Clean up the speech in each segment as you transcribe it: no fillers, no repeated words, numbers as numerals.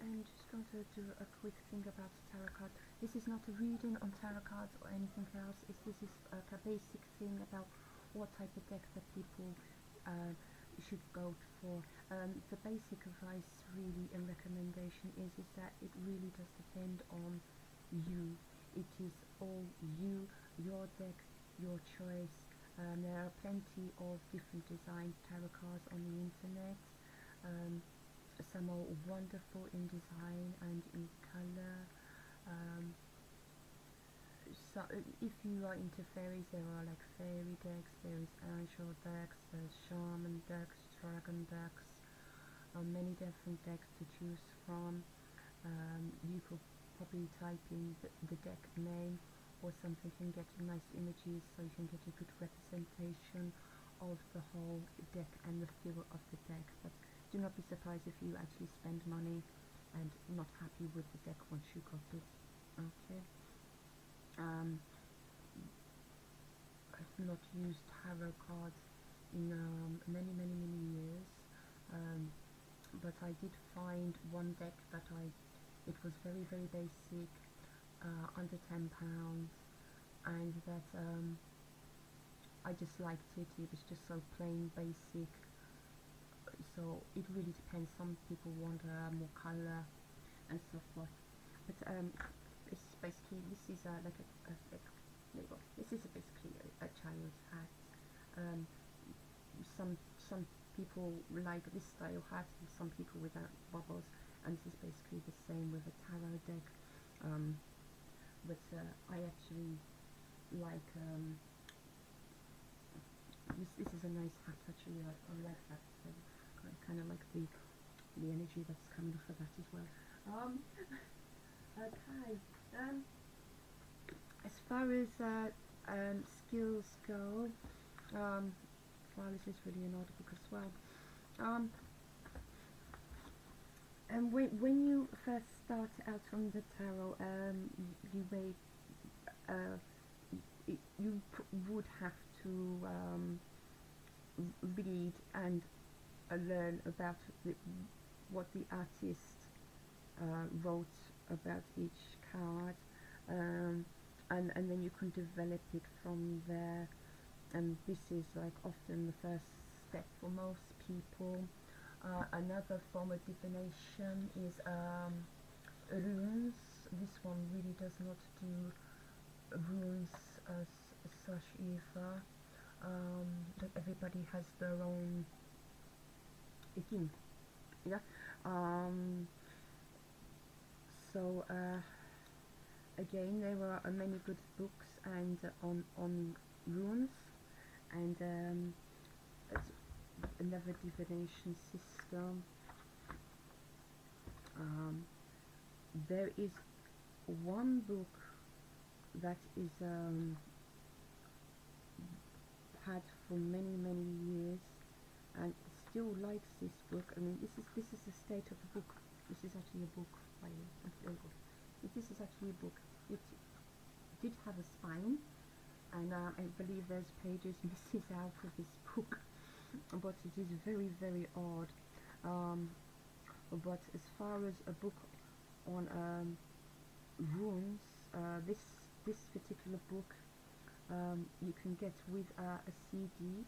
I'm just going to do a quick thing about tarot cards. This is not a reading on tarot cards or anything else. This is like a basic thing about what type of deck that people should go for. The basic advice really and recommendation is that it really does depend on you. It is all you, your deck, your choice. There are plenty of different design tarot cards on the internet. Some are wonderful in design and in color. So if you are into fairies, there are like fairy decks, there is angel decks, there's shaman decks, dragon decks, many different decks to choose from. You could probably type in the deck name or something and get nice images so you can get a good representation of the whole deck and the feel of the deck. But do not be surprised if you actually spend money and not happy with the deck once you got it. Okay. I've not used tarot cards in many years, but I did find one deck that it was very basic, under £10, and that I just liked it. It was just so plain basic. So it really depends. Some people want more color and so forth. But it's basically, this is like this is basically a child's hat. Some people like this style hat, and some people without bubbles. And this is basically the same with a tarot deck. But I actually like this is a nice hat actually. I like that. I kind of like the energy that's coming off of that as well. Okay. As far as skills go, well, this is really an odd book as well. And when you first start out on the tarot, you would have to read and learn about what the artist wrote about each card, and then you can develop it from there. And this is like often the first step for most people. Another form of divination is runes. This one really does not do runes as such either. But everybody has their own thing. Yeah. So again, there are many good books and on runes, and another divination system. There is one book that is had for many years, and still likes this book. I mean, this is the state of the book. This is actually a book by this is actually a book. It did have a spine, and I believe there's pages missing out of this book, but it is very odd. But as far as a book on runes, this particular book you can get with a CD,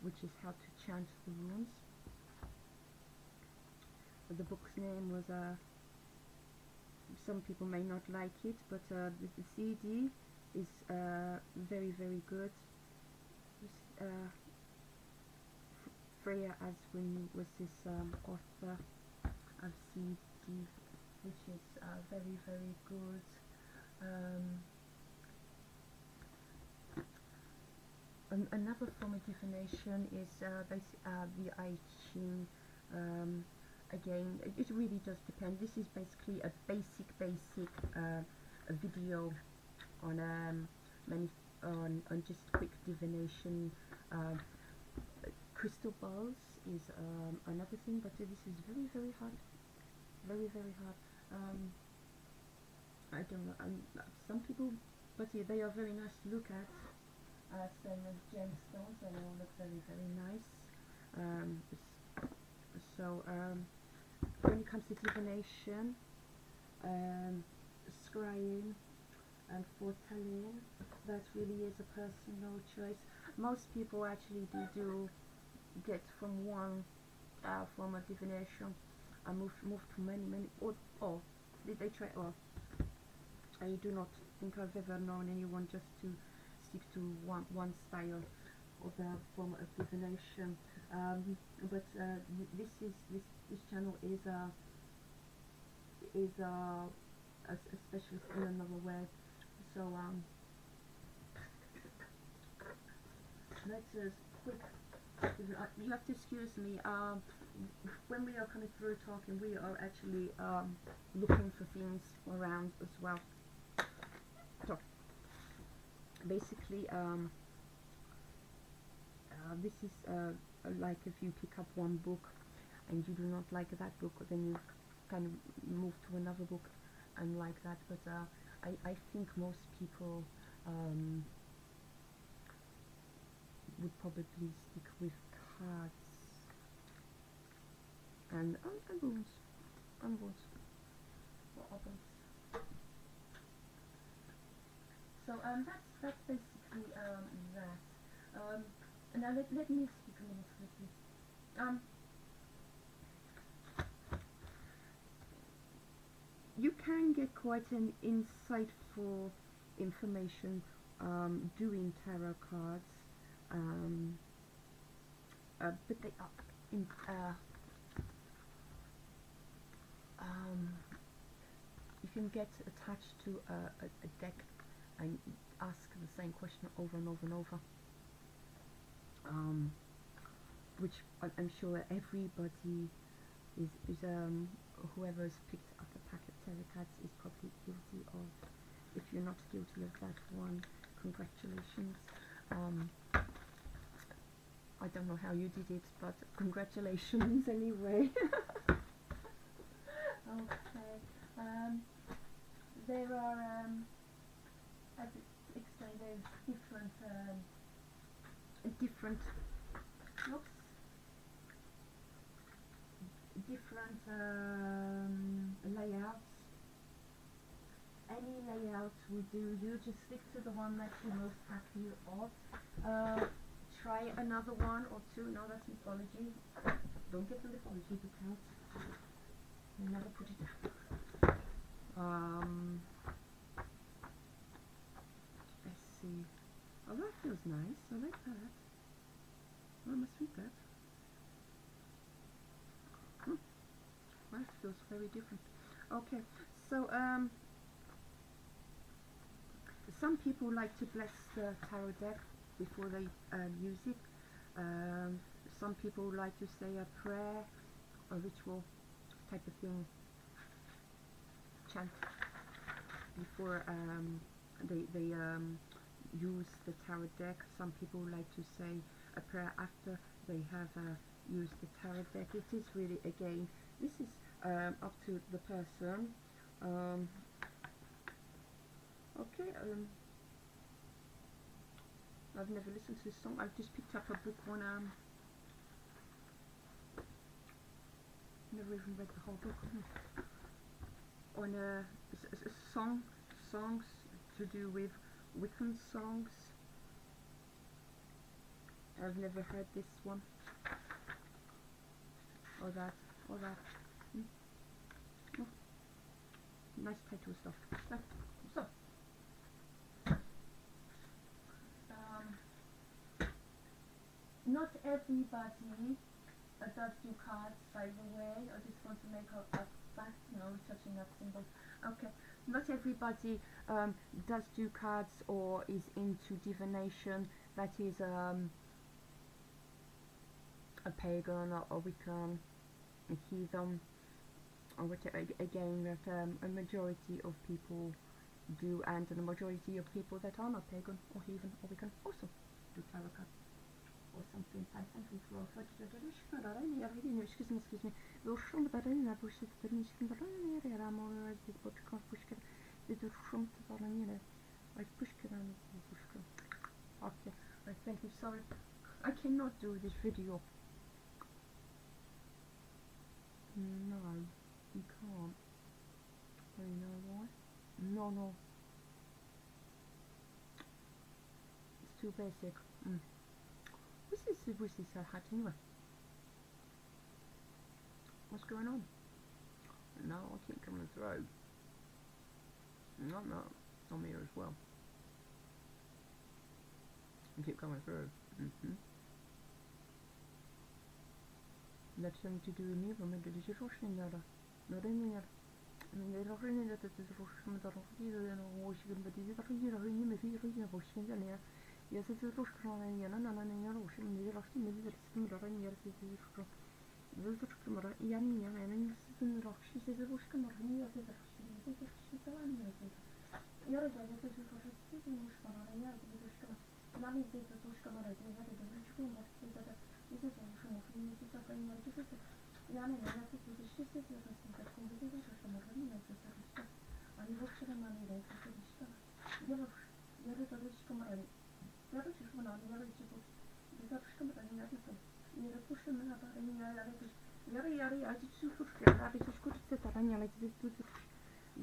which is how to chant the runes. The book's name was some people may not like it, but the CD is very good. Freya Aswin was this author of CD, which is very good. Another form of divination is the I Ching. Again, it really does depend. This is basically a basic a video on on just quick divination. Crystal balls is another thing, but this is very hard. Very hard. I don't know. Some people, but yeah, they are very nice to look at. Same as gemstones, they all look very nice. when it comes to divination, scrying, and foretelling, that really is a personal choice. Most people actually do get from one form of divination and move to many, or did they try, or I do not think I've ever known anyone just to stick to one style of the form of divination. But this channel is a specialist in another way. So let's just quick. You have to excuse me. When we are coming through talking, we are actually looking for things around as well. So basically, this is like if you pick up one book and you do not like that book, then you kind of move to another book and like that. But I think most people would probably stick with cards and runes. What others? So that's basically that. Now let me speak a minute quickly. You can get quite an insightful information doing tarot cards, but they are you can get attached to a deck and ask the same question over and over and over, which I'm sure everybody is whoever has picked up a pack of tarot cards is probably guilty of. If you're not guilty of that one, congratulations. I don't know how you did it, but congratulations anyway. Okay. There are, as explained, there's different layouts. Any layout will do. You just stick to the one that you're most happy of. Try another one or two. No, that's mythology. Don't get the mythology book out. You never put it down. Let's see. Oh, that feels nice. I like that. Oh, I must read that. That feels very different. Okay, so some people like to bless the tarot deck before they use it. Some people like to say a prayer, a ritual type of thing, chant before they use the tarot deck. Some people like to say a prayer after they have used the tarot deck. It is really, again, this is up to the person. Okay, I've never listened to this song. I've just picked up a book on never even read the whole book. On songs to do with Wiccan songs. I've never heard this one or that. Oh, nice title stuff. So not everybody does do cards, by the way. I just want to make a fact, touching that symbol. Okay, not everybody does do cards or is into divination. That is a pagan or Wiccan, a heathen, or whatever. Again, that a majority of people do, and the majority of people that are not pagan or heathen or Wiccan also do tarot cards or something. Excuse me. Okay, thank you. Sorry, I cannot do this video. No, no. It's too basic. What's this hat anyway? What's going on? No, I keep coming through. No, I'm here as well. I keep coming through. That's something to do with me, but det är roschen där. När det är men det är roschen där det är roschen där och det är en roschen men det är roschen med fyra roschen där. Jag ser så roschen igen när roschen men det är roschen med det är roschen jag ser så زوجة مرة يعني أنا نسيت نروح شي زوجة مرة هي زوجة زوجة سلام يا رجال يا زوجة زوجة مش مرة يا زوجة نعمل زي زوجة مرة زي هذا زوجة مرة زي هذا زوجة شو مفهوم زوجة كأنها زوجة يعني أنا زوجة شيء زوجة زوجة تكون زوجة مرة هي زوجة أنا زوجة ما نيجي زوجة يا رجال زوجة مرة يا رجال شو مرة يا رجال زوجة مرة يا رجال يرفوش منها طارين ياري عادي تشوفوش عادي تشكر تتراني على تزيد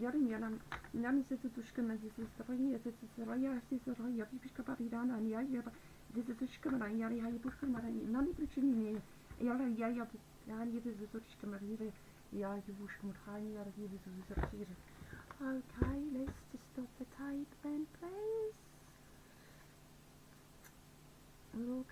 ياري نعم ستتوشك ما زيد سرية سرية سرية بيش كباري رانا يا زيد تشك مرا ياري هاي بوش مرا ناني بريشني ياري ياري تزيد مرا يا يبوش مرا ياري تزيد Okay, let's just stop the tape then please.